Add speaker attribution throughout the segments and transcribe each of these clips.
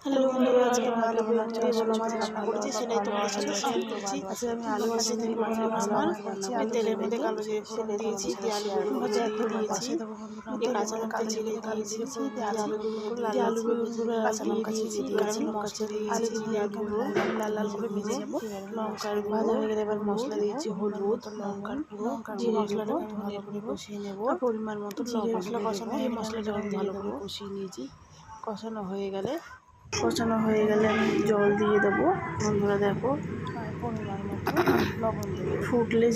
Speaker 1: Hello বন্ধুরা, আজকে আমি আলু বেগুন দিয়ে ভোলা মাছ রান্না করেছি, সেটাই তোমাদের সাথে শেয়ার করছি। আজকে আমি আলু ভাজা দিয়ে ভোলা মাছ আমি তেলের মধ্যে কালো জিরে ফোড়ন দিয়েছি, দিয়ে আলু বেগুনগুলো দিয়ে দিয়েছি, দিয়ে কাঁচা লঙ্কা চিড়ে দিয়েছি, দিয়ে আলু বেগুনগুলো দিয়ে দিয়েছি, গরম মশলা দিয়েছি, জিরার গুঁড়ো লাল লাল করে ভেজে নেবো, লঙ্কার ভাজা হয়ে গেলে এবার মশলা দিয়েছি, হলুদ, লঙ্কার গুঁড়ো, দিয়ে মশলাটাকে ভালো করে কষিয়ে নেবো, পরিমাণ মতো মশলা কষানো হয়ে মশলাটা আমি ভালো করে কষিয়ে নিয়েছি। কষানো হয়ে গেলে আমি জল দিয়ে দেবো। বন্ধুরা দেখো, পরিমাণ মতো লবণ দেবো।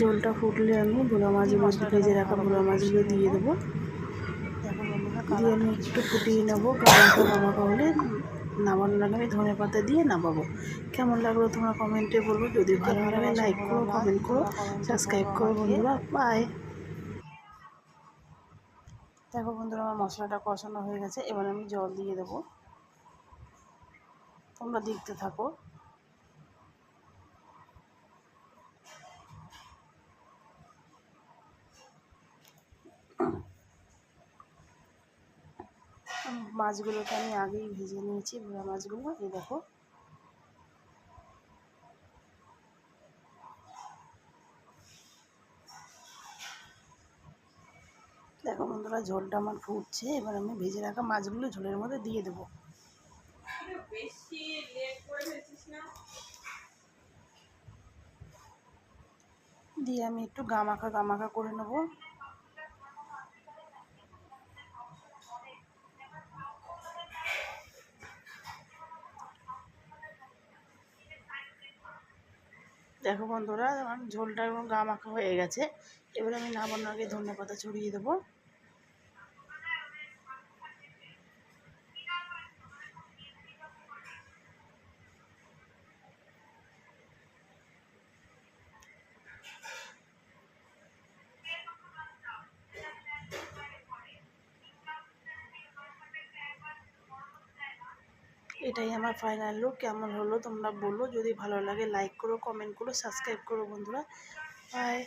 Speaker 1: ঝোলটা ফুটলে আমি ভোলা মাছগুলো ভেজে রাখা ভোলা মাছগুলো দিয়ে দেবো। দেখো বন্ধুরা, দিয়ে আমি একটু ফুটিয়ে নেবো। গামাখা হলে নামানোর আগে আমি ধনে পাতা দিয়ে নামাবো। কেমন লাগলো তোমরা কমেন্টে বলবো। যদি ভালো লাগে লাইক করো, কমেন্ট করো, সাবস্ক্রাইব করো বন্ধুরা। বাই। দেখো বন্ধুরা, আমার মশলাটা কষানো হয়ে গেছে, এবার আমি জল দিয়ে দেবো। তোমরা দেখতে থাকো। মাছগুলোকে আমি আগেই ভেজে নিয়েছি, ভোলা মাছগুলো। এই দেখো, বন্ধুরা, ঝোলটা আমার ফুটছে। এবার আমি ভেজে রাখা মাছগুলো ঝোলের মধ্যে দিয়ে দেবো। দিয়ে আমি একটু গামাখা করে নেবো। দেখো বন্ধুরা, আমার ঝোলটা এবং গামাখা হয়ে গেছে। এবার আমি নামানোর আগে ধনেপাতা ছড়িয়ে দেবো। এটাই আমার ফাইনাল লুক। কেমন হলো তোমরা বলো। যদি ভালো লাগে লাইক করো, কমেন্ট করো, সাবস্ক্রাইব করো বন্ধুরা। বাই।